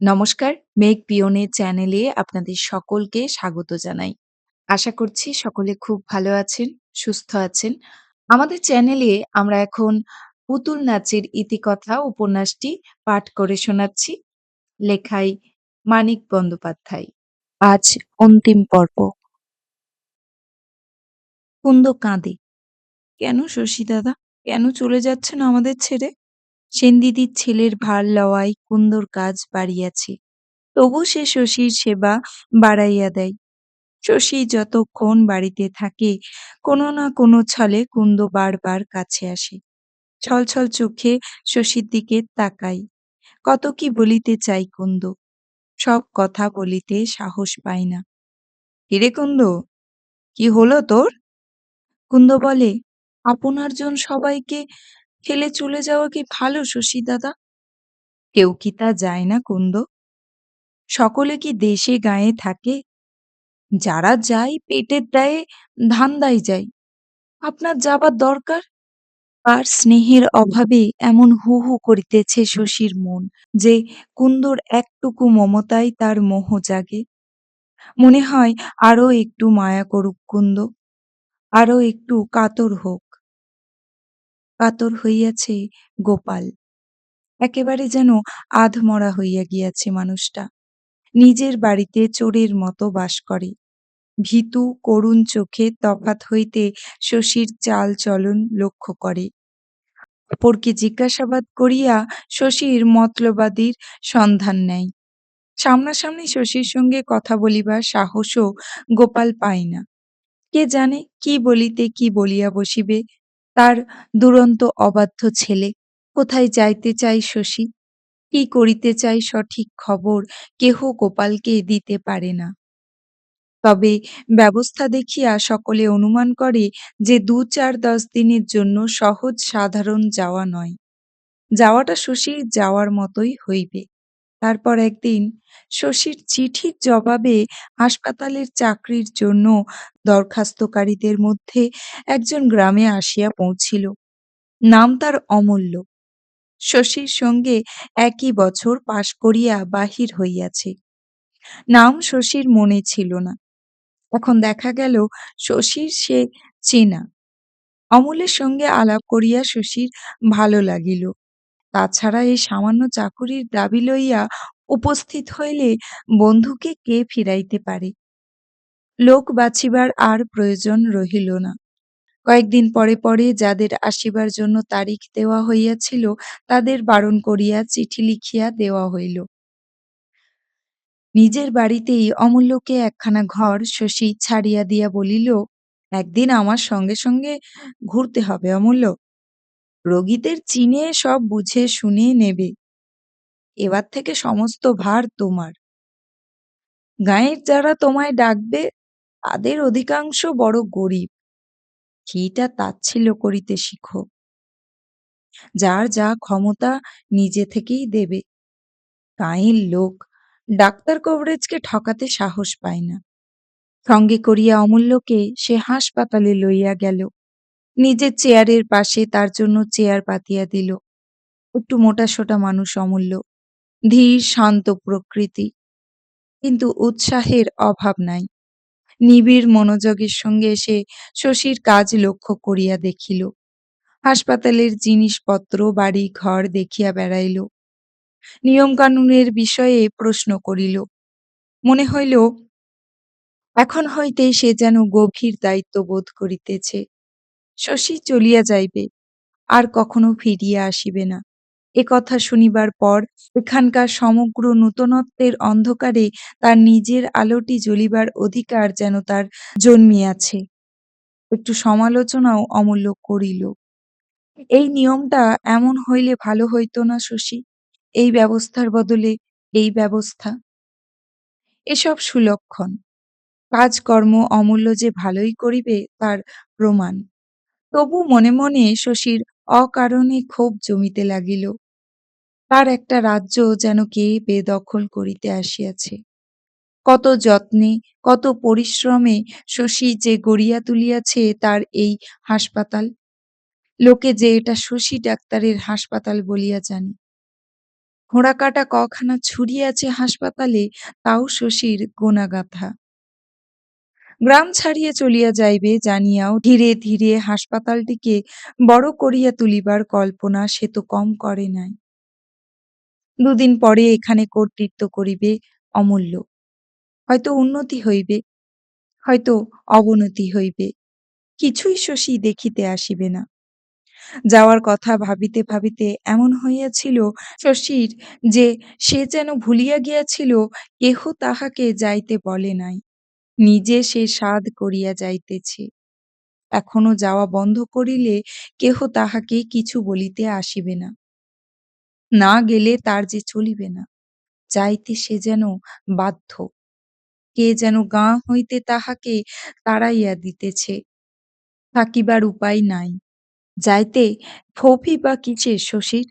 নমস্কার, মেঘ পিয়নে চ্যানেলে আপনাদের সকলকে স্বাগত জানাই। আশা করছি সকলে খুব ভালো আছেন, সুস্থ আছেন। আমাদের চ্যানেলে আমরা এখন পুতুল নাচের ইতিকথা উপন্যাসটি পাঠ করে শোনাচ্ছি। লেখায় মানিক বন্দ্যোপাধ্যায়। আজ অন্তিম পর্ব। কুন্দ কাঁদে। কেন শশী দাদা? কেন চলে যাচ্ছেন আমাদের ছেড়ে? সেনদিদির ছেলের ভার লওয়ায় কুন্দর কাজ বাড়িয়াছে। তবু সে শশীর সেবা বাড়াইয়া দেয়। শশী যতক্ষণ বাড়িতে থাকে কোনো না কোনো ছলে কুন্দ বারবার কাছে আসে। ছলছল চোখে শশীর দিকে তাকায়। কত কি বলিতে চায় কুন্দ, সব কথা বলিতে সাহস পায় না। কিরে কুন্দ, কি হলো তোর? কুন্দ বলে, আপনার জন সবাইকে ফেলে চলে যাওয়া কি ভালো শশী দাদা? কেউ কি তা যায় না কুন্দ? সকলে কি দেশে গাঁয়ে থাকে? যারা যায় পেটের দায়ে ধান্দায় যায়। আপনার যাবার দরকার? আর স্নেহের অভাবে এমন হু হু করিতেছে শশীর মন যে কুন্দর একটুকু মমতায় তার মোহ জাগে। মনে হয় আরো একটু মায়া করুক কুন্দ, আরো একটু কাতর হোক। কাতর হইয়াছে গোপাল, একেবারে যেন আধমরা হইয়া গিয়াছে মানুষটা। নিজের বাড়িতে চোরের মতো বাস করে। ভীতু করুণ চোখে তফাৎ হইতে শশীর চাল চলন লক্ষ্য করে। অপরকে জিজ্ঞাসাবাদ করিয়া শশীর মতলবাদীর সন্ধান নেয়। সামনাসামনি শশীর সঙ্গে কথা বলিবার সাহসও গোপাল পায় না। কে জানে কি বলিতে কি বলিয়া বসিবে তার দুরন্ত অবাধ্য ছেলে। কোথায় যাইতে চায় শশী, কি করিতে চায় সঠিক খবর কেহ গোপালকে দিতে পারে না। তবে ব্যবস্থা দেখিয়া সকলে অনুমান করে যে ২-৪-১০ দিনের জন্য সহজ সাধারণ যাওয়া নয়, যাওয়াটা শশীর যাওয়ার মতোই হইবে। তারপর একদিন শশীর চিঠির জবাবে হাসপাতালের চাকরির জন্য দরখাস্তকারীদের মধ্যে একজন গ্রামে আসিয়া পৌঁছিল। নাম তার অমূল্য। শশীর সঙ্গে একই বছর পাশ করিয়া বাহির হইয়াছে। নাম শশীর মনে ছিল না। এখন দেখা গেল শশীর সে চেনা। অমলের সঙ্গে আলাপ করিয়া শশীর ভালো লাগিল। তাছাড়া এই সামান্য চাকুরির দাবি লইয়া উপস্থিত হইলে বন্ধুকে কে ফিরাইতে পারে? লোক বাছিবার আর প্রয়োজন রহিল না। কয়েকদিন পরে পরে যাদের আসিবার জন্য তারিখ দেওয়া হইয়াছিল তাদের বারণ করিয়া চিঠি লিখিয়া দেওয়া হইল। নিজের বাড়িতেই অমূল্যকে একখানা ঘর শশী ছাড়িয়া দিয়া বলিল, একদিন আমার সঙ্গে সঙ্গে ঘুরতে হবে অমূল্য। রোগীদের চিনে সব বুঝে শুনে নেবে। এবার থেকে সমস্ত ভার তোমার। গাঁয়ের যারা তোমায় ডাকবে তাদের অধিকাংশ বড় গরিব। ঘিটা তাচ্ছিল্য করিতে শিখো। যার যা ক্ষমতা নিজে থেকেই দেবে। গাঁয়ের লোক ডাক্তার কবরেজকে ঠকাতে সাহস পায় না। সঙ্গে করিয়া অমূল্যকে সে হাসপাতালে লইয়া গেল। নিজের চেয়ারের পাশে তার জন্য চেয়ার পাতিয়া দিল। একটু মোটাসোটা মানুষ অমূল্য, ধীর শান্ত প্রকৃতি, কিন্তু উৎসাহের অভাব নাই। নিবিড় মনোযোগের সঙ্গে সে শশীর কাজ লক্ষ্য করিয়া দেখিল। হাসপাতালের জিনিসপত্র বাড়ি ঘর দেখিয়া বেড়াইল। নিয়ম কানুনের বিষয়ে প্রশ্ন করিল। মনে হইল এখন হইতে সে যেন গভীর দায়িত্ব বোধ করিতেছে। শশী চলিয়া যাইবে, আর কখনো ফিরিয়া আসিবে না। এ কথা শুনিবার পর এখানকার সমগ্র নূতনত্বের অন্ধকারে তার নিজের আলোটি জ্বলিবার অধিকার যেন তার জন্মিয়াছে। একটু সমালোচনাও অমূল্য করিল। এই নিয়মটা এমন হইলে ভালো হইত না শশী? এই ব্যবস্থার বদলে এই ব্যবস্থা। এসব সুলক্ষণ। কাজকর্ম অমূল্য যে ভালোই করিবে তার প্রমাণ। তবু মনে মনে শশীর অকারণে ক্ষোভ জমিতে লাগিল। তার একটা রাজ্য যেন কে বেদখল করিতে আসিয়াছে। কত যত্নে, কত পরিশ্রমে শশী যে গড়িয়া তুলিয়াছে তার এই হাসপাতাল। লোকে যে এটা শশী ডাক্তারের হাসপাতাল বলিয়া জানে। খোঁড়াকাটা কখানা ছুরি আছে হাসপাতালে, তাও শশীর গোনাগাথা। গ্রাম ছাড়িয়া চলিয়া যাইবে জানিয়াও ধীরে ধীরে হাসপাতালটিকে বড় করিয়া তুলিবার কল্পনা সে তো কম করে নাই। দুদিন পরে এখানে কর্তৃত্ব করিবে অমূল্য। হয়তো উন্নতি হইবে, হয়তো অবনতি হইবে, কিছুই শশী দেখিতে আসিবে না। যাওয়ার কথা ভাবিতে ভাবিতে এমন হইয়াছিল শশীর যে সে যেন ভুলিয়া গিয়াছিল কেহ তাহাকে যাইতে বলে নাই, নিজে সে সাধ করিয়া যাইতেছে। এখনো যাওয়া বন্ধ করিলে কেহ তাহাকে কিছু বলিতে আসিবে না। না গেলে তার যে চলিবে না, যাইতে সে যেন বাধ্য। কে যেন গাঁ হইতে তাহাকে তাড়াইয়া দিতেছে, থাকিবার উপায় নাই। যাইতে ক্ষোভই বা কিসের শশীর?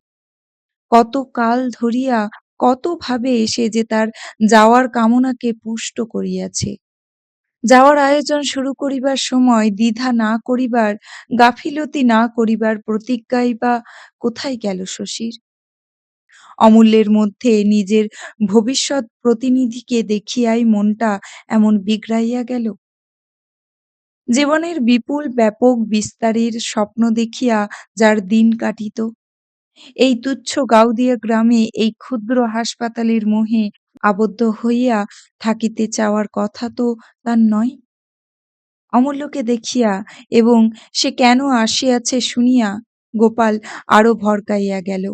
কত কাল ধরিয়া কতভাবে সে যে তার যাওয়ার কামনাকে পুষ্ট করিয়াছে। যাওয়ার আয়োজন শুরু করিবার সময় দ্বিধা না করিবার, গাফিলতি না করিবার প্রতিজ্ঞাই বা কোথায় গেল শশীর? অমূল্যের মধ্যে নিজের ভবিষ্যৎ প্রতিনিধিকে দেখিয়াই মনটা এমন বিগড়াইয়া গেল। জীবনের বিপুল ব্যাপক বিস্তারের স্বপ্ন দেখিয়া যার দিন কাটিত, এই তুচ্ছ গাওদিয়া গ্রামে এই ক্ষুদ্র হাসপাতালের মোহে আবদ্ধ হইয়া থাকিতে চাওয়ার কথা তো তার নয়। অমূল্যকে দেখিয়া এবং সে কেন আসিয়াছে শুনিয়া গোপাল আরো ভড়কাইয়া গেল।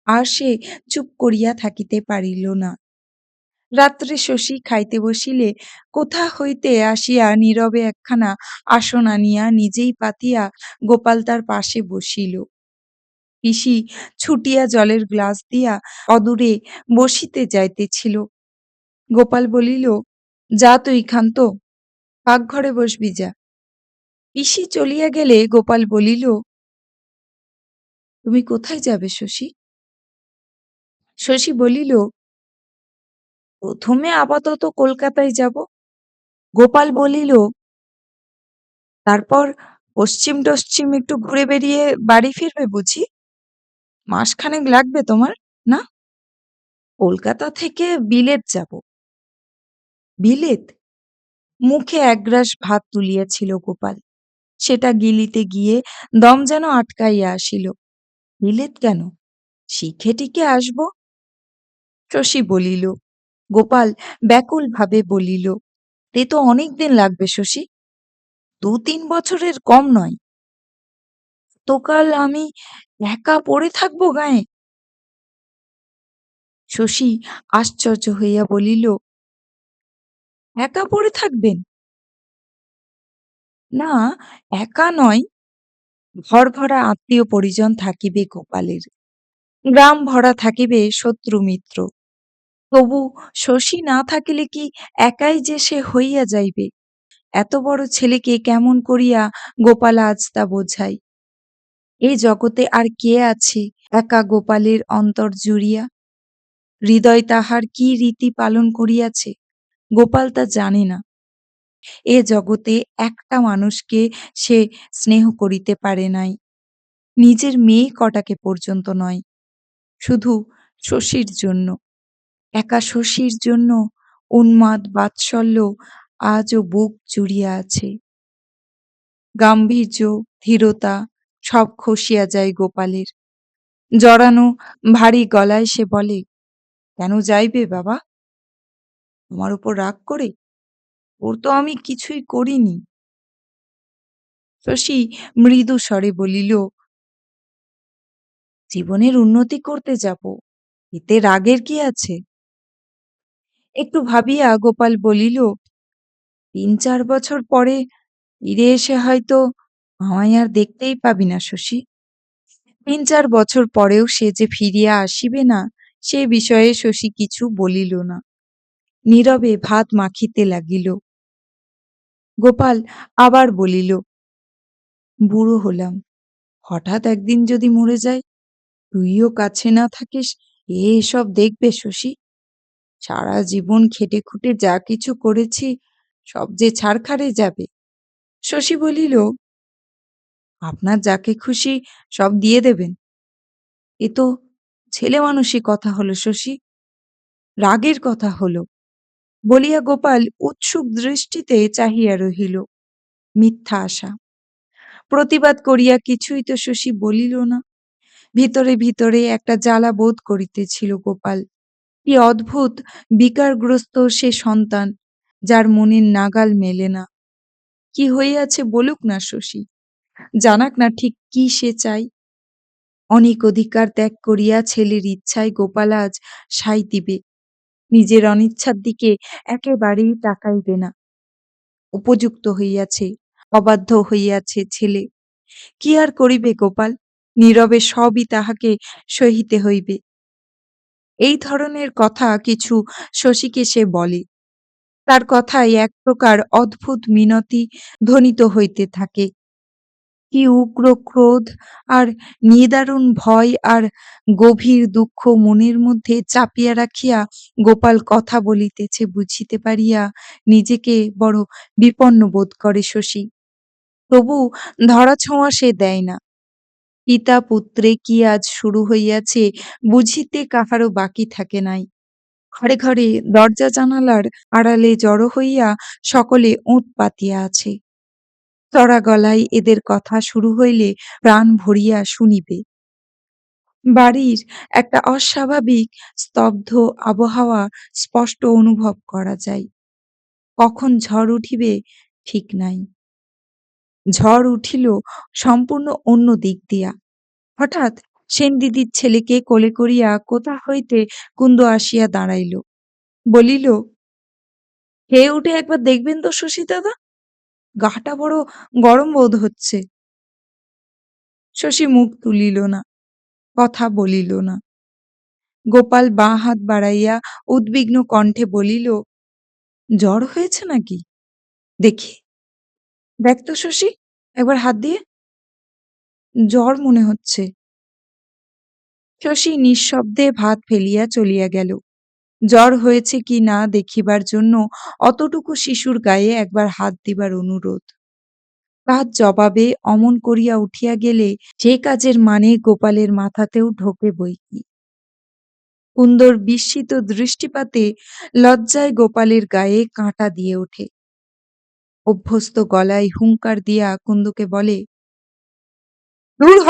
আর সে চুপ করিয়া থাকিতে পারিল না। রাত্রে শশী খাইতে বসিলে কোথা হইতে আসিয়া নীরবে একখানা আসন আনিয়া নিজেই পাতিয়া গোপাল তার পাশে বসিল। পিসি ছুটিয়া জলের গ্লাস দিয়া অদূরে বসিতে যাইতেছিল। গোপাল বলিল, যা তুই ক্ষান্ত, পাকঘরে বসবি যা। পিসি চলিয়া গেলে গোপাল বলিল, তুমি কোথায় যাবে শশী? শশী বলিল, প্রথমে আপাতত কলকাতায় যাব। গোপাল বলিল, তারপর পশ্চিম টশ্চিম একটু ঘুরে বেড়িয়ে বাড়ি ফিরবে বুঝি? মাসখানেক লাগবে তোমার, না? কলকাতা থেকে বিলেত যাব। বিলেত? মুখে একগ্রাস ভাত তুলিয়াছিল গোপাল, সেটা গিলিতে গিয়ে দম যেন আটকাইয়া আসিল। বিলেত কেন? শিখে টিকে আসব। শশী বলিল। গোপাল ব্যাকুল ভাবে বলিল, তে তো অনেক দিন লাগবে শশী, 2-3 বছরের কম নয়। তোকাল আমি একা পড়ে থাকবো গাঁয়ে? শশী আশ্চর্য হইয়া বলিল, একা পড়ে থাকবেন? না, একা নয়, ঘর ভরা আত্মীয় পরিজন থাকিবে গোপালের, গ্রাম ভরা থাকিবে শত্রু মিত্র। তবু শশী না থাকিলে কি একাই যে সে হইয়া যাইবে? এত বড় ছেলেকে কেমন করিয়া গোপাল আজ তা বোঝায়। এই জগতে আর কে আছে একা গোপালের অন্তর জুড়িয়া? হৃদয় তাহার কি রীতি পালন করিয়াছে গোপাল তা জানে না। এ জগতে একটা মানুষকে সে স্নেহ করিতে পারে নাই, নিজের মেয়ে কটাকে পর্যন্ত নয়, শুধু শশীর জন্য। একা শশীর জন্য উন্মাদ বাৎসল্য আজও বুক জুড়িয়া আছে। গাম্ভীর্য, ধীরতা সব খসিয়া যায় গোপালের। জড়ানো ভারী গলায় সে বলে, কেন যাইবে বাবা? আমার উপর রাগ করে? ওর তো আমি কিছুই করিনি। শশী মৃদু স্বরে বলিল, জীবনের উন্নতি করতে যাব, এতে রাগের কি আছে? একটু ভাবিয়া গোপাল বলিল, 3-4 বছর পরে ফিরে এসে হয়তো আমায় আর দেখতেই পাবি না শশী। 3-4 বছর পরেও সে যে ফিরিয়া আসিবে না, সে বিষয়ে শশী কিছু বলিল না, নীরবে ভাত মাখিতে লাগিল। গোপাল আবার বলিল, বুড়ো হলাম, হঠাৎ একদিন যদি মরে যাই, তুইও কাছে না থাকিস, এসব দেখবে শশী? সারা জীবন খেটে খুটে যা কিছু করেছি সব যে ছারখারে যাবে। শশী বলিল, আপনার যাকে খুশি সব দিয়ে দেবেন, এ তো ছেলেমানুষি কথা হলো শশী, রাগের কথা হলো, বলিয়া গোপাল উৎসুক দৃষ্টিতে চাহিয়া রহিল। মিথ্যা আশা। প্রতিবাদ করিয়া কিছুই তো শশী বলিল না। ভিতরে ভিতরে একটা জ্বালা বোধ করিতেছিল গোপাল। কি অদ্ভুত বিকারগ্রস্ত সে সন্তান, যার মনের নাগাল মেলে না। কি হইয়াছে বলুক না শশী, জানাক না ঠিক কি সে চায়। অনেক অধিকার ত্যাগ করিয়া ছেলের ইচ্ছায় গোপাল আজ সায় দিবে, নিজের অনিচ্ছার দিকে একেবারেই তাকাইবে না। উপযুক্ত হইয়াছে, অবাধ্য হইয়াছে ছেলে। কি আর করিবে গোপাল, নীরবে সবই তাহাকে সহিতে হইবে। এই ধরনের কথা কিছু শশীকে সে বলে। তার কথায় এক প্রকার অদ্ভুত মিনতি ধ্বনিত হইতে থাকে। কি উগ্র ক্রোধ আর নিদারুণ ভয় আর গভীর দুঃখ মনের মধ্যে চাপিয়া রাখিয়া গোপাল কথা বলিতেছে বুঝিতে পারিয়া নিজেকে বড় বিপন্ন বোধ করে শশী। তবু ধরাছোঁয়া সে দেয় না। পিতা পুত্রে কি আজ শুরু হইয়াছে বুঝিতে কাহারও বাকি থাকে নাই। ঘরে ঘরে দরজা জানালার আড়ালে জড়ো হইয়া সকলে ওঁত পাতিয়া আছে। চড়া গলায় এদের কথা শুরু হইলে প্রাণ ভরিয়া শুনিবে। বাড়ির একটা অস্বাভাবিক স্তব্ধ আবহাওয়া স্পষ্ট অনুভব করা যায়। কখন ঝড় উঠিবে ঠিক নাই। ঝড় উঠিল সম্পূর্ণ অন্য দিক দিয়া। হঠাৎ সেনদিদির ছেলেকে কোলে করিয়া কোথা হইতে কুন্দ আসিয়া দাঁড়াইল। বলিল, খেয়ে উঠে একবার দেখবেন তো শশী দাদা, গাটা বড় গরম বোধ হচ্ছে। শশী মুখ তুলিল না, কথা বলিল না। গোপাল বাঁ হাত বাড়াইয়া উদ্বিগ্ন কণ্ঠে বলিল, জ্বর হয়েছে নাকি? দেখি, দেখ তো শশী, একবার হাত দিয়ে। জ্বর মনে হচ্ছে। শশী নিঃশব্দে ভাত ফেলিয়া চলিয়া গেল। জ্বর হয়েছে কি না দেখিবার জন্য অতটুকু শিশুর গায়ে একবার হাত দিবার অনুরোধ। তার জবাবে অমন করিয়া উঠিয়া গেলে যে কাজের মানে গোপালের মাথাতেও ঢোকে বইকি। কুন্দর বিস্মিত দৃষ্টিপাতে লজ্জায় গোপালের গায়ে কাঁটা দিয়ে ওঠে। অভ্যস্ত গলায় হুংকার দিয়া কুন্দকে বলে, দূর হ,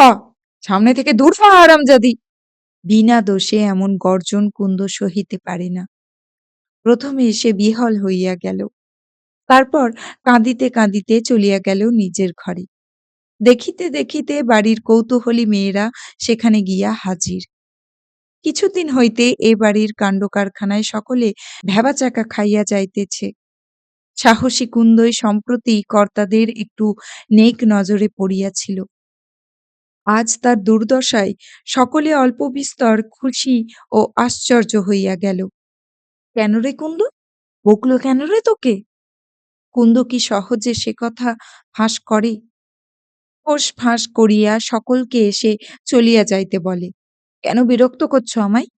সামনে থেকে দূর হ হারামজাদি। বিনা দোষে এমন গর্জন কুন্দ সহিতে পারে না। প্রথমে সে বিহ্বল হইয়া গেল, তারপর কাঁদিতে কাঁদিতে চলিয়া গেল নিজের ঘরে। দেখিতে দেখিতে বাড়ির কৌতূহলী মেয়েরা সেখানে গিয়া হাজির। কিছুদিন হইতে এ বাড়ির কাণ্ডকারখানায় সকলে ভ্যাবাচ্যাকা খাইয়া যাইতেছে। সাহসী কুন্দই সম্প্রতি কর্তাদের একটু নেক নজরে পড়িয়াছিল। আজ তার দুর্দশায় সকলে অল্প বিস্তর খুশি ও আশ্চর্য হইয়া গেল। কেন রে কুন্দ, বকলো কেন রে তোকে? কুন্দ কি সহজে সে কথা ফাঁস করে? ফোঁস ফাঁস করিয়া সকলকে এসে চলিয়া যাইতে বলে। কেন বিরক্ত করছো আমায়?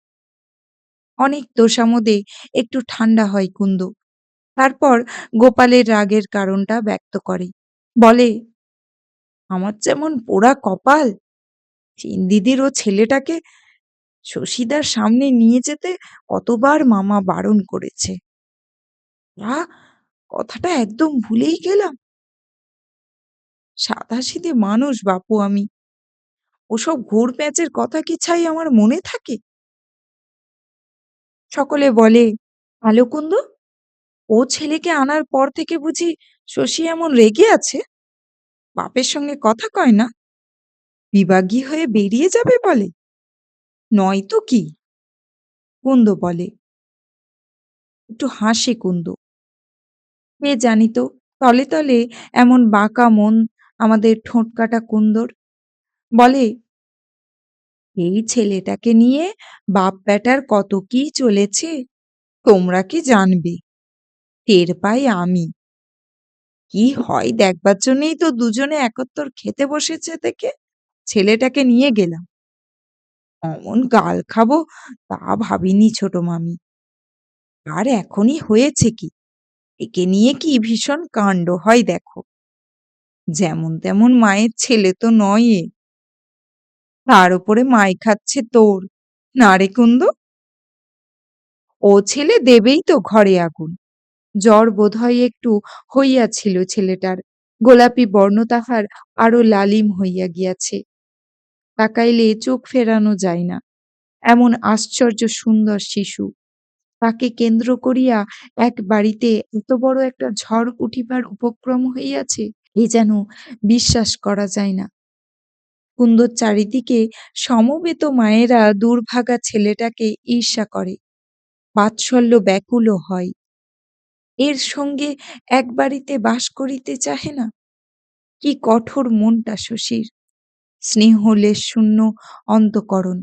অনেক তোষামোদে একটু ঠান্ডা হয় কুন্দ। তারপর গোপালের রাগের কারণটা ব্যক্ত করে। বলে, আমার যেমন পোড়া কপাল, দিদির ও ছেলেটাকে শশীদার সামনে নিয়ে যেতে কতবার মামা বারণ করেছে। তা কথাটা একদম ভুলেই গেলাম। সাধাসিধে মানুষ বাপু আমি, ওসব ঘুর প্যাঁচের কথা কি ছাই আমার মনে থাকে? সকলে বলে, ভালো কুন্দ, ও ছেলেকে আনার পর থেকে বুঝি শশী এমন রেগে আছে, বাপের সঙ্গে কথা কয় না, বিবাগী হয়ে বেরিয়ে যাবে বলে। নয়তো কি? কুন্দ বলে। একটু হাসে কুন্দ। কে জানিত তলে তলে এমন বাঁকা মন আমাদের ঠোঁটকাটা কুন্দর। বলে, এই ছেলেটাকে নিয়ে বাপ ব্যাটার কত কি চলেছে, তোমরা কি জানবে, টের পাই আমি। কি হয় দেখবার জন্যই তো দুজনে একত্তর খেতে বসেছে থেকে ছেলেটাকে নিয়ে গেলাম। অমন গাল খাবো তা ভাবিনি ছোট মামি। আর এখনই হয়েছে কি, একে নিয়ে কি ভীষণ কাণ্ড হয় দেখো। যেমন তেমন মায়ের ছেলে তো নয় এ, তার উপরে মাই খাচ্ছে তোর। না রে কুন্দ, ও ছেলে দেবেই তো ঘরে আগুন। জ্বর বোধহয় একটু হইয়াছিল ছেলেটার, গোলাপি বর্ণ তাহার আরো লালিম হইয়া গিয়াছে। তাকাইলে চোখ ফেরানো যায় না, এমন আশ্চর্য সুন্দর শিশু। তাকে কেন্দ্র করিয়া এক বাড়িতে এত বড় একটা ঝড় উঠিবার উপক্রম হইয়াছে, এ যেন বিশ্বাস করা যায় না। কুন্দর চারিদিকে সমবেত মায়েরা দুর্ভাগা ছেলেটাকে ঈর্ষা করে, বাৎসল্য ব্যাকুলও হয়। এর সঙ্গে এক বাড়িতে বাস করিতে চাহে না। কি কঠোর মনটা শশীর, স্নেহলেশ শূন্য অন্তঃকরণ।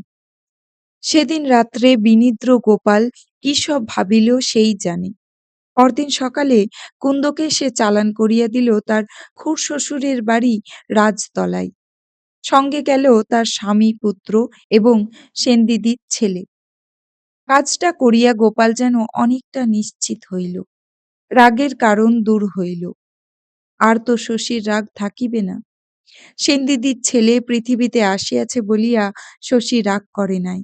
সেদিন রাত্রে বিনিদ্র গোপাল কি সব ভাবিল সেই জানে। পরদিন সকালে কুন্দকে সে চালান করিয়া দিল তার খুড়শ্বশুরের বাড়ি রাজতলায়। সঙ্গে গেল তার স্বামী পুত্র এবং সেনদিদির ছেলে। কাজটা করিয়া গোপাল যেন অনেকটা নিশ্চিত হইল, রাগের কারণ দূর হইল। আর তো শশীর রাগ থাকিবে না। সেনদিদির ছেলে পৃথিবীতে আসিয়াছে বলিয়া শশী রাগ করে নাই,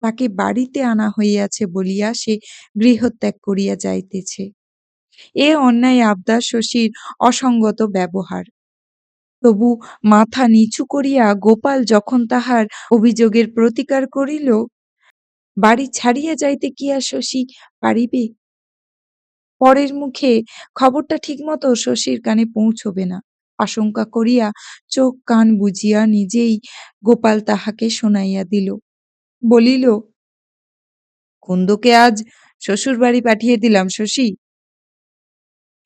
তাকে বাড়িতে আনা হইয়াছে বলিয়া সে গৃহত্যাগ করিয়া যাইতেছে। এ অন্যায় আবদার শশীর অসঙ্গত ব্যবহার। তবু মাথা নিচু করিয়া গোপাল যখন তাহার অভিযোগের প্রতিকার করিল, বাড়ি ছাড়িয়া যাইতে কি আর শশী পারিবে? পরের মুখে খবরটা ঠিকমতো শশীর কানে পৌঁছবে না আশঙ্কা করিয়া চোখ কান বুজিয়া নিজেই গোপাল তাহাকে শোনাইয়া দিল। বলিল, কুন্দকে আজ শ্বশুর বাড়ি পাঠিয়ে দিলাম শশী।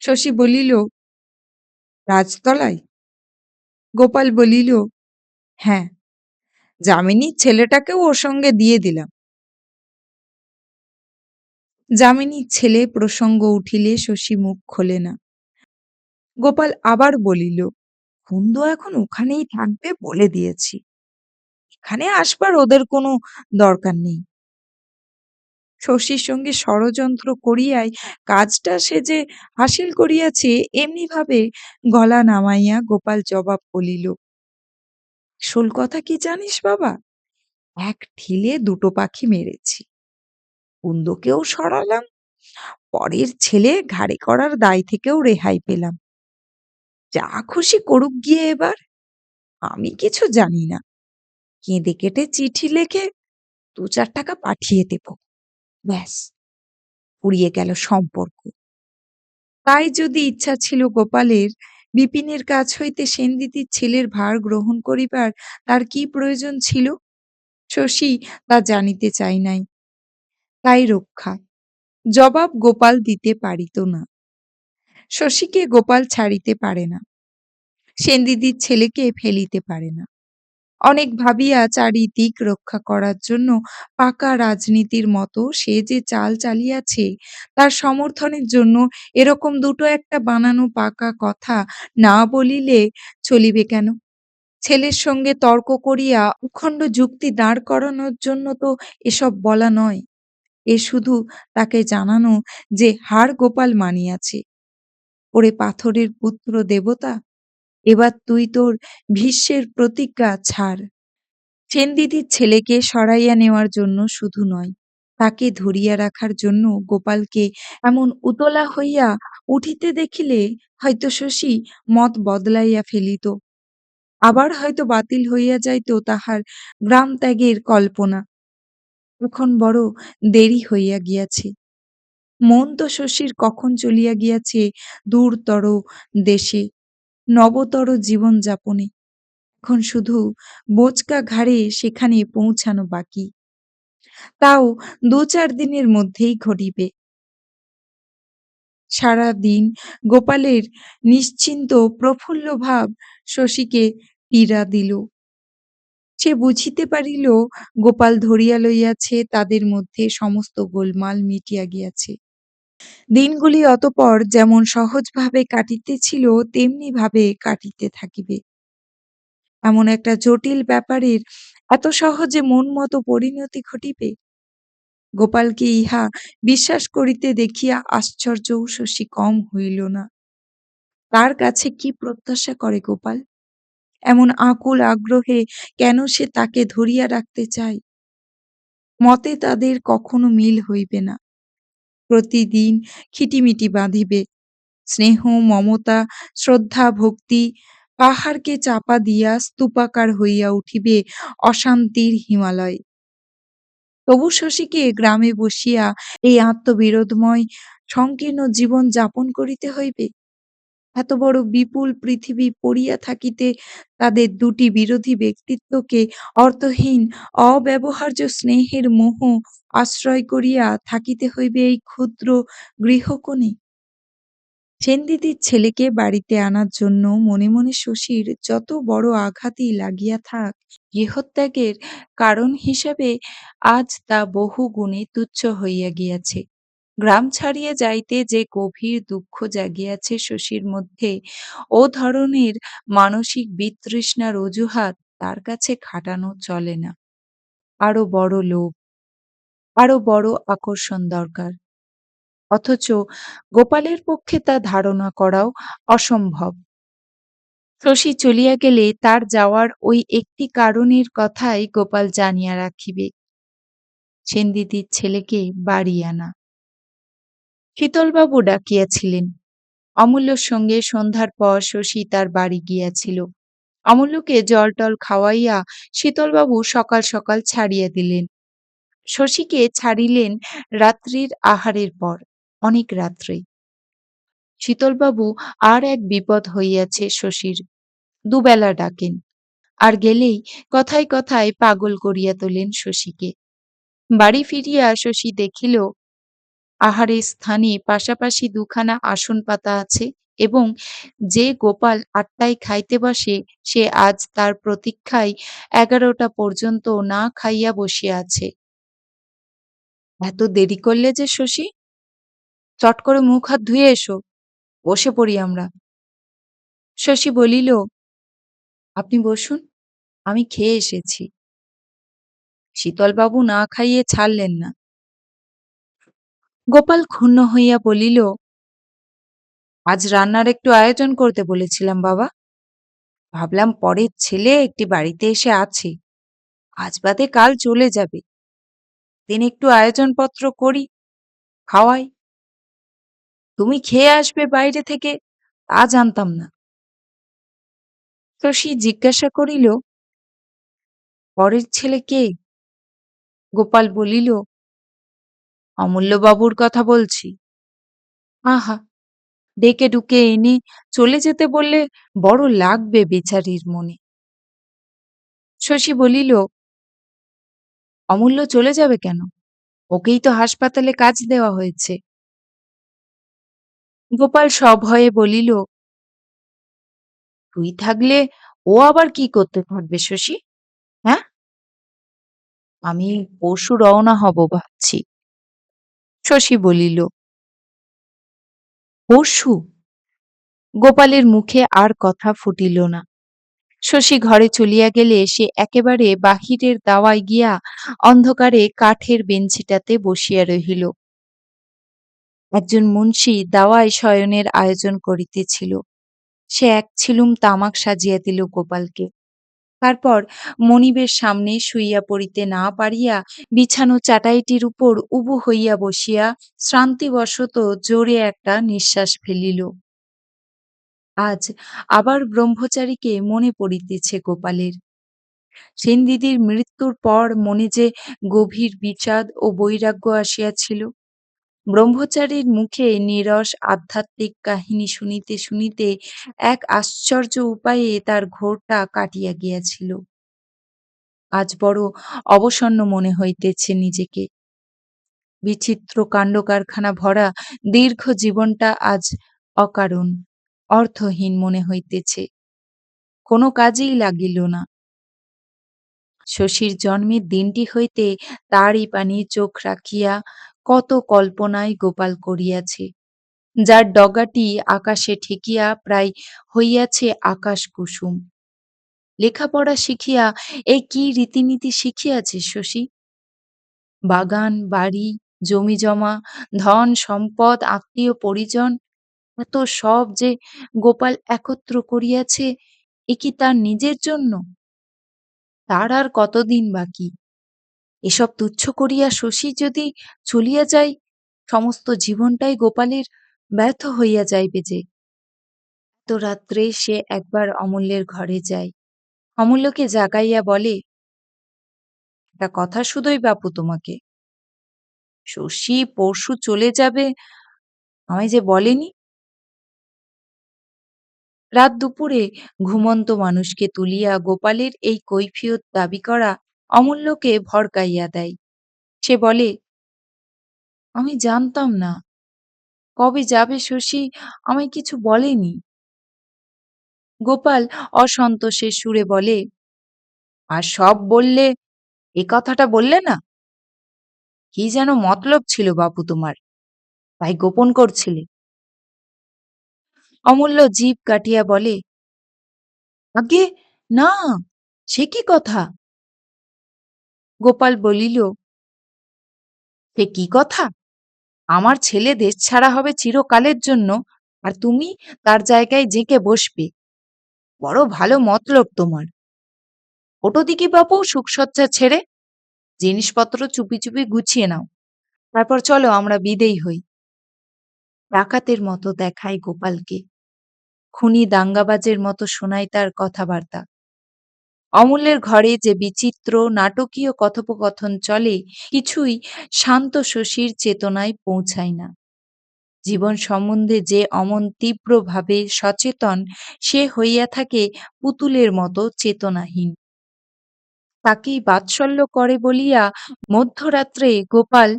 শশী বলিল, রাজতলায়? গোপাল বলিল, হ্যাঁ, যামিনীর ছেলেটাকেও ওর সঙ্গে দিয়ে দিলাম। যামিনীর ছেলে প্রসঙ্গ উঠিলে শশী মুখ খোলে না। গোপাল আবার বলিল, কুন্দ এখন ওখানেই থাকবে বলে দিয়েছি, এখানে আসবার ওদের কোনো দরকার নেই। শশীর সঙ্গে ষড়যন্ত্র করিয়াই কাজটা সে যে হাসিল করিয়াছে এমনি ভাবে গলা নামাইয়া গোপাল জবাব বলিল, আসল কথা কি জানিস বাবা, এক ঢিলে দুটো পাখি মেরেছি। কুন্দকেও সরালাম, পরের ছেলে ঘাড়ে করার দায় থেকেও রেহাই পেলাম। যা খুশি করুক গিয়ে এবার, আমি কিছু জানি না। কেঁদে কেটে চিঠি লেখে ২-৪ টাকা পাঠিয়ে দেব, ব্যাস, ফুরিয়ে গেল সম্পর্ক। তাই যদি ইচ্ছা ছিল গোপালের, বিপিনের কাছ হইতে সেনদিদির ছেলের ভার গ্রহণ করিবার তার কি প্রয়োজন ছিল, শশী তা জানিতে চাই নাই। তাই রক্ষা, জবাব গোপাল দিতে পারিত না। শশীকে গোপাল ছাড়িতে পারে না, সেনদিদির ছেলেকে ফেলিতে পারে না। অনেক ভাবিয়া চারিদিক রক্ষা করার জন্য পাকা রাজনীতির মতো সে যে চাল চালিয়াছে, তার সমর্থনের জন্য এরকম দুটো একটা বানানো পাকা কথা না বলিলে চলিবে কেন? ছেলের সঙ্গে তর্ক করিয়া অখণ্ড যুক্তি দাঁড় করানোর জন্য তো এসব বলা নয়। এ শুধু তাকে জানানো যে হার গোপাল মানিয়াছে। ওরে পাথরের পুত্র দেবতা, এবার তুই তোর ভীষ্মের প্রতিজ্ঞা ছাড়। সেনদিদির ছেলেকে সরাইয়া নেওয়ার জন্য শুধু নয়, তাকে ধরিয়া রাখার জন্য গোপালকে এমন উতলা হইয়া উঠিতে দেখিলে হয়তো শশী মত বদলাইয়া ফেলিত। আবার হয়তো বাতিল হইয়া যাইত তাহার গ্রাম ত্যাগের কল্পনা। এখন বড় দেরি হইয়া গিয়াছে। মন তো শশীর কখন চলিয়া গিয়াছে দূরতর দেশে, নবতর জীবনযাপনে। এখন শুধু বোঁচকা ঘাড়ে সেখানে পৌঁছানো বাকি। তাও ২-৪ দিনের মধ্যেই ঘটিবে। সারাদিন গোপালের নিশ্চিন্ত প্রফুল্ল ভাব শশীকে পীড়া দিল। সে বুঝিতে পারিল গোপাল ধরিয়া লইয়াছে, তাদের মধ্যে সমস্ত গোলমাল মিটিয়া গিয়াছে। দিনগুলি অতঃপর যেমন সহজভাবে কাটিতেছিল তেমনি ভাবে কাটিতে থাকিবে। এমন একটা জটিল ব্যাপারের এত সহজে মন মতো পরিণতি ঘটিবে, গোপালকে ইহা বিশ্বাস করিতে দেখিয়া আশ্চর্যও শশী কম হইল না। তার কাছে কি প্রত্যাশা করে গোপাল? এমন আকুল আগ্রহে কেন সে তাকে ধরিয়া রাখতে চায়? মতে তাদের কখনো মিল হইবে না। প্রতিদিন খিটিমিটি বাঁধিবে। স্নেহ, মমতা, শ্রদ্ধা, ভক্তি পাহাড়কে চাপা দিয়া স্তূপাকার হইয়া উঠিবে অশান্তির হিমালয়। তবু শশীকে গ্রামে বসিয়া এই আত্মবিরোধময় সংকীর্ণ জীবন যাপন করিতে হইবে। এত বড় বিপুল পৃথিবী পড়িয়া থাকিতে তাদের দুটি বিরোধী ব্যক্তিত্বকে অর্থহীন অব্যবহার্য স্নেহের মোহ আশ্রয় করিয়া থাকিতে হইবে এই ক্ষুদ্র গৃহকোণে। সেনদিদির ছেলেকে বাড়িতে আনার জন্য মনে মনে শশীর যত বড় আঘাতই লাগিয়া থাক, গৃহত্যাগের কারণ হিসাবে আজ তা বহু গুণে তুচ্ছ হইয়া গিয়াছে। গ্রাম ছাড়িয়া যাইতে যে গভীর দুঃখ জাগিয়াছে শশীর মধ্যে, ও ধরনের মানসিক বিতৃষ্ণার অজুহাত তার কাছে খাটানো চলে না। আরো বড় লোভ, আরো বড় আকর্ষণ দরকার। অথচ গোপালের পক্ষে তা ধারণা করাও অসম্ভব। শশী চলিয়া গেলে তার যাওয়ার ওই একটি কারণের কথাই গোপাল জানিয়া রাখিবে, সেনদিদির ছেলেকে বাড়ি আনা। শীতলবাবু ডাকিয়াছিলেন। অমূল্যর সঙ্গে সন্ধ্যার পর শশী তার বাড়ি গিয়াছিল। অমূল্যকে জল-টল খাওয়াইয়া শীতলবাবু সকাল সকাল ছাড়িয়া দিলেন। শশীকে ছাড়িলেন রাত্রির আহারের পর, অনেক রাত্রে। শীতলবাবু আর এক বিপদ হইয়াছে শশীর, দুবেলা ডাকেন, আর গেলেই কথায় কথায় পাগল করিয়া তোলেন শশীকে। বাড়ি ফিরিয়া শশী দেখিল আহারের স্থানে পাশাপাশি দুখানা আসন পাতা আছে, এবং যে গোপাল ৮টায় খাইতে বসে সে আজ তার প্রতীক্ষায় ১১টা পর্যন্ত না খাইয়া বসিয়া আছে। এত দেরি করলে যে শশী? চট করে মুখ হাত ধুয়ে এসো, বসে পড়ি আমরা। শশী বলিল, আপনি বসুন, আমি খেয়ে এসেছি। শীতলবাবু না খাইয়ে ছাড়লেন না। গোপাল ক্ষুণ্ণ হইয়া বলিল, আজ রান্নার একটু আয়োজন করতে বলেছিলাম বাবা। ভাবলাম পরের ছেলে একটি বাড়িতে এসে আছে, আজ বাদে কাল চলে যাবে, দিন একটু আয়োজনপত্র করি, খাওয়াই। তুমি খেয়ে আসবে বাইরে থেকে, তা জানতাম না। শশী জিজ্ঞাসা করিল, পরের ছেলে কে? গোপাল বলিল, অমূল্যবাবুর কথা বলছি। আহা, ডেকে ডুকে এনে চলে যেতে বললে বড় লাগবে বেচারির মনে। শশী বলিল, অমূল্য চলে যাবে কেন? ওকেই তো হাসপাতালে কাজ দেওয়া হয়েছে। গোপাল সভয়ে বলিল, তুই থাকলে ও আবার কি করতে থাকবে শশী? হ্যাঁ, আমি পরশু রওনা হব ভাবছি। শশী বলিল, পরশু? গোপালের মুখে আর কথা ফুটিল না। শশী ঘরে চলিয়া গেলে সে একেবারে বাহিরের দাওয়ায় গিয়া অন্ধকারে কাঠের বেঞ্চিটাতে বসিয়া রহিল। একজন মুন্সি দাওয়ায় শয়নের আয়োজন করিতেছিল। সে এক ছিলুম তামাক সাজিয়া দিল গোপালকে। তারপর মনিবের সামনে শুইয়া পড়িতে না পারিয়া বিছানো চাটাইটির উপর উবু হইয়া বসিয়া শ্রান্তিবশত জোরে একটা নিঃশ্বাস ফেলিল। আজ আবার ব্রহ্মচারীকে মনে পড়িতেছে গোপালের। সেনদিদির মৃত্যুর পর মনে যে গভীর বিষাদ ও বৈরাগ্য আসিয়াছিল। ব্রহ্মচারীর মুখে নীরস আধ্যাত্মিক কাহিনী শুনিতে শুনিতে এক আশ্চর্য উপায়ে তার ঘোরটা কাটিয়া গিয়াছিল। আজ বড় অবসন্ন মনে হইতেছে নিজেকে। বিচিত্র কাণ্ডকারখানা ভরা দীর্ঘ জীবনটা আজ অকারণ, অর্থহীন মনে হইতেছে। কোনো কাজেই লাগিল না। শশীর জন্মের দিনটি হইতে তারই পানে চোখ রাখিয়া কত কল্পনাই গোপাল করিয়াছে, যার ডগাটি আকাশে ঠেকিয়া প্রায় হইয়াছে আকাশ কুসুম। লেখাপড়া শিখিয়া এই কি রীতিনীতি শিখিয়াছে শশী? বাগান, বাড়ি, জমিজমা, ধন সম্পদ, আত্মীয় পরিজন, এত সব যে গোপাল একত্র করিয়াছে, এ কি তার নিজের জন্য? তার আর কতদিন বাকি? এসব তুচ্ছ করিয়া শশী যদি চলিয়া যায়, সমস্ত জীবনটাই গোপালের ব্যর্থ হইয়া যাইবে যে। তো রাত্রে সে একবার অমূল্যের ঘরে যায়, অমূল্যকে জাগাইয়া বলে, একটা কথা শুধোই বাপু তোমাকে, শশী পরশু চলে যাবে আমায় যে বলেনি। রাত দুপুরে ঘুমন্ত মানুষকে তুলিয়া গোপালের এই কৈফিয়ত দাবি করা অমূল্যকে ভড়কাইয়া দেয়। সে বলে, আমি জানতাম না, কবে যাবে শশী আমায় কিছু বলেনি। গোপাল অসন্তোষের সুরে বলে, আর সব বললে, এ কথাটা বললে না? কি যেন মতলব ছিল বাপু তোমার, তাই গোপন করছিলে। অমূল্য জিভ কাটিয়া বলে, আগে না, সে কি কথা? গোপাল বলিল, সে কি কথা? আমার ছেলে দেশছাড়া হবে চিরকালের জন্য, আর তুমি তার জায়গায় জেঁকে বসবে। বড় ভালো মতলব তোমার। ওটো দিকে বাপু সুখসজ্জা ছেড়ে জিনিসপত্র চুপি চুপি গুছিয়ে নাও, তারপর চলো আমরা বিদেয় হই। ডাকাতের মতো দেখায় গোপালকে, খুনি দাঙ্গাবাজের মতো শোনায় তার কথাবার্তা। অমূল্যের ঘরে যে বিচিত্র নাটকীয় কথোপকথন চলে, কিছুই শান্ত শশীর চেতনায় পৌঁছায় না। জীবন সম্বন্ধে যে অমন তীব্রভাবে সচেতন, সে হইয়া থাকে পুতুলের মতো চেতনাহীন। তাকেই বাৎসল্য করে বলিয়া মধ্যরাত্রে গোপাল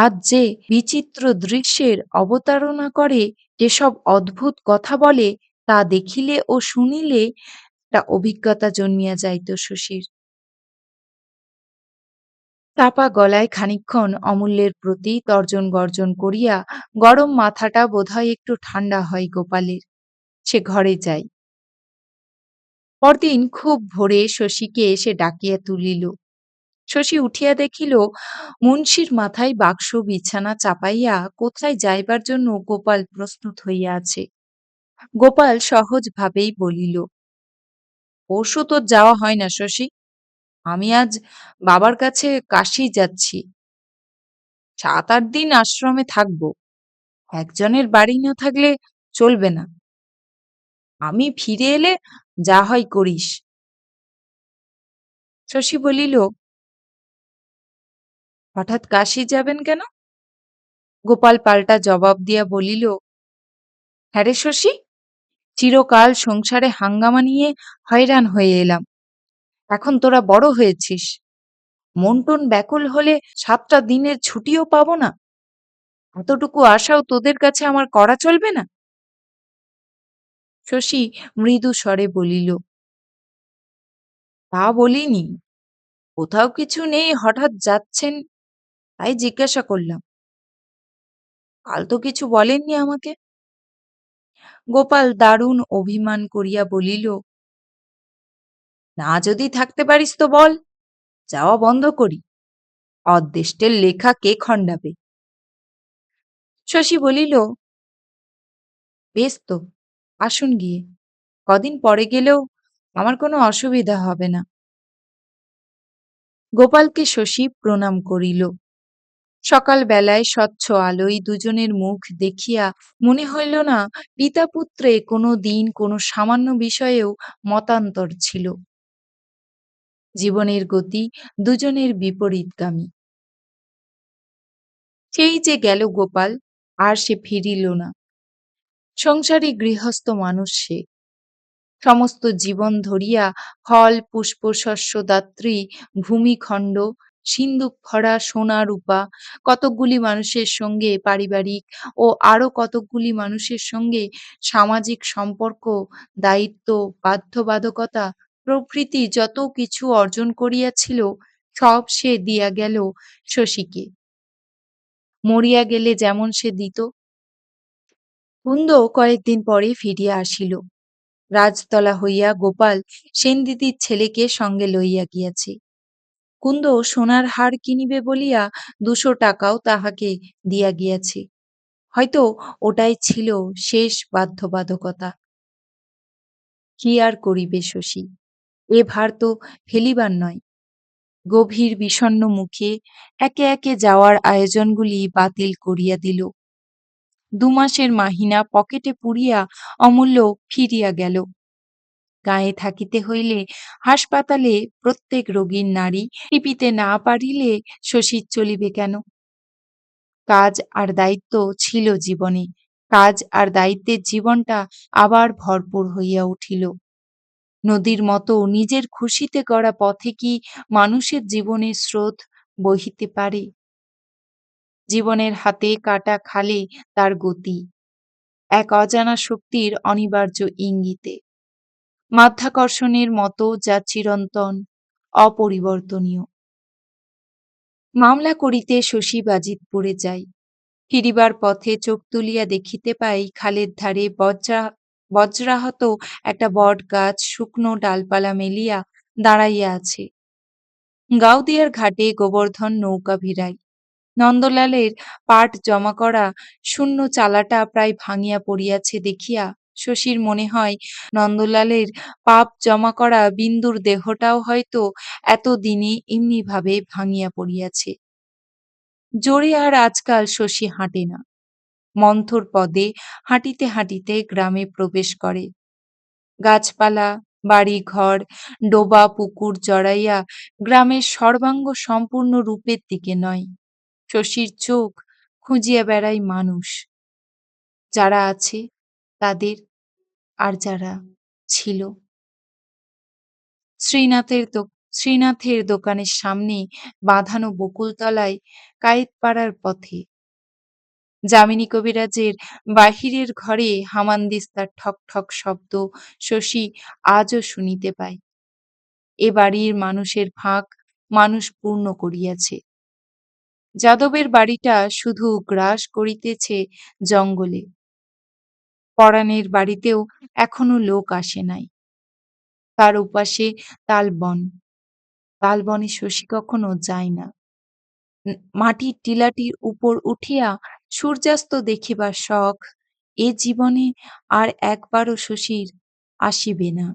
আজ যে বিচিত্র দৃশ্যের অবতারণা করে, যেসব অদ্ভুত কথা বলে, তা দেখিলে ও শুনিলে একটা অভিজ্ঞতা জন্মিয়া যাইত শশীর। চাপা গলায় খানিকক্ষণ অমূল্যের প্রতি তর্জন গর্জন করিয়া গরম মাথাটা বোধহয় একটু ঠান্ডা হয় গোপালের। সে ঘরে যায়। পরদিন খুব ভোরে শশীকে এসে ডাকিয়া তুলিল। শশী উঠিয়া দেখিল মুন্সির মাথায় বাক্স বিছানা চাপাইয়া কোথায় যাইবার জন্য গোপাল প্রস্তুত হইয়া আছে। গোপাল সহজ ভাবেই বলিল, পরশু তোর যাওয়া হয় না শশী, আমি আজ বাবার কাছে কাশী যাচ্ছি, 7-8 দিন আশ্রমে থাকবো। একজনের বাড়ি না থাকলে চলবে না। আমি ফিরে এলে যা হয় করিস। শশী বলিল, হঠাৎ কাশী যাবেন কেন? গোপাল পাল্টা জবাব দিয়া বলিল, হ্যাঁ রে শশী, চিরকাল সংসারে হাঙ্গামা নিয়ে হয়রান হয়ে এলাম। এখন তোরা বড় হয়েছিস, মন টন ব্যাকুল হলে 7টা দিনের ছুটিও পাবো না। এতটুকু আশাও তোদের কাছে আমার করা চলবে না? শশী মৃদু স্বরে বলিল, তা বলিনি, কোথাও কিছু নেই, হঠাৎ যাচ্ছেন তাই জিজ্ঞাসা করলাম। কাল তো কিছু বলেননি আমাকে। গোপাল দারুণ অভিমান করিয়া বলিল, না যদি থাকতে পারিস তো বল, যাওয়া বন্ধ করি। অদৃষ্টের লেখা কে খণ্ডাবে? শশী বলিল, বেশ তো, আসুন গিয়ে, কদিন পরে গেলেও আমার কোনো অসুবিধা হবে না। গোপালকে শশী প্রণাম করিল। সকাল বেলায় স্বচ্ছ আলোয় দুজনের মুখ দেখিয়া মনে হইল না পিতা পুত্রে কোনো দিন কোনো সামান্য বিষয়েও মতান্তর ছিল। জীবনের গতি দুজনের বিপরীতগামী। সেই যে গেল গোপাল, আর সে ফিরিল না। সংসারী গৃহস্থ মানুষ সে। সমস্ত জীবন ধরিয়া ফল পুষ্প শস্যদাত্রী ভূমিখণ্ড, সিন্দুক ভরা সোনা রূপা, কতকগুলি মানুষের সঙ্গে পারিবারিক ও আরো কতকগুলি মানুষের সঙ্গে সামাজিক সম্পর্ক, দায়িত্ব, বাধ্যবাধকতা প্রভৃতি যত কিছু অর্জন করিয়াছিল, সব সে দিয়া গেল শশীকে। মরিয়া গেলে যেমন সে দিত। কুন্দ কয়েকদিন পরে ফিরিয়া আসিল। রাজতলা হইয়া গোপাল সেনদিদির ছেলেকে সঙ্গে লইয়া গিয়াছে। কুন্দ সোনার হার কিনিবে বলিয়া 200 টাকাও তাহাকে দিয়া গিয়াছে। হয়তো ওটাই ছিল শেষ বাধ্যবাধকতা। কি আর করিবে শশী, এ ভার তো ফেলিবার নয়। গভীর বিষণ্ণ মুখে একে একে যাওয়ার আয়োজনগুলি বাতিল করিয়া দিল। ২ মাসের মাহিনা পকেটে পুরিয়া অমূল্য ফিরিয়া গেল। গাঁয়ে থাকিতে হইলে হাসপাতালে প্রত্যেক রোগীর নাড়ী টিপিতে না পারিলে শশীর চলিবে কেন? কাজ আর দায়িত্ব ছিল জীবনে। কাজ আর দায়িত্বের জীবনটা আবার ভরপুর হইয়া উঠিল। নদীর মতো নিজের খুশিতে গড়া পথে কি মানুষের জীবনের স্রোত বহিতে পারে? জীবনের হাতে কাটা খালে তার গতি, এক অজানা শক্তির অনিবার্য ইঙ্গিতে, মাধ্যাকর্ষণের মতো যা চিরন্তন, অপরিবর্তনীয়। মামলা করিতে শশী বাজিতপুরে যাই। ফিরিবার পথে চোখ তুলিয়া দেখিতে পাই খালের ধারে বজ্রাহত একটা বটগাছ শুকনো ডালপালা মেলিয়া দাঁড়াইয়া আছে। গাওদিয়ার ঘাটে গোবর্ধন নৌকা ভিড়ায়। নন্দলালের পাট জমা করা শূন্য চালাটা প্রায় ভাঙিয়া পড়িয়াছে দেখিয়া শশীর মনে হয় নন্দলালের পাপ জমা করা বিন্দুর দেহটাও হয়তো এতদিনে এমনিভাবে ভাঙিয়া পড়িয়াছে। জোরে আর আজকাল শশী হাঁটে না। মন্থর পদে হাঁটিতে হাঁটিতে গ্রামে প্রবেশ করে। গাছপালা, বাড়িঘর, ডোবা পুকুর জড়াইয়া গ্রামের সর্বাঙ্গ সম্পূর্ণ রূপের দিকে নয়, শশীর চোখ খুঁজিয়া বেড়ায় মানুষ। যারা আছে তাদের, আর যারা ছিল। শ্রীনাথের দোকানের সামনে বাঁধানো বকুলতলায় কায়েতপাড়ার পথে যামিনী কবিরাজের বাহিরের ঘরে হামানদিস্তার ঠক ঠক শব্দ শশী আজও শুনিতে পায়। এ বাড়ির মানুষের ফাঁক মানুষ পূর্ণ করিয়াছে। যাদবের বাড়িটা শুধু গ্রাস করিতেছে জঙ্গলে। পরাণের বাড়িতেও এখনো লোক আসে নাই। তার ওপাশে তালবন। তালবনে শশী কখনো যায় না। মাটির টিলাটির উপর উঠিয়া সূর্যাস্ত দেখিবার শখ এ জীবনে আর একবারও শশীর আসিবে না।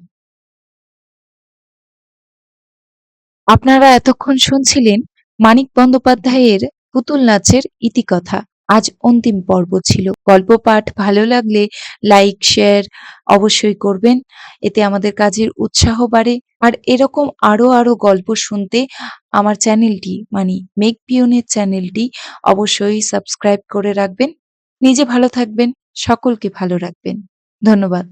আপনারা এতক্ষণ শুনছিলেন মানিক বন্দ্যোপাধ্যায়ের পুতুল নাচের ইতিকথা। আজ অন্তিম পর্ব ছিল। গল্প পাঠ ভালো লাগলে লাইক, শেয়ার অবশ্যই করবেন। এতে আমাদের কাজের উৎসাহ বাড়ে। আর এরকম আরো গল্প শুনতে আমার চ্যানেলটি মানে মেঘ পিয়নের চ্যানেলটি অবশ্যই সাবস্ক্রাইব করে রাখবেন। নিজে ভালো থাকবেন, সকলকে ভালো রাখবেন। ধন্যবাদ।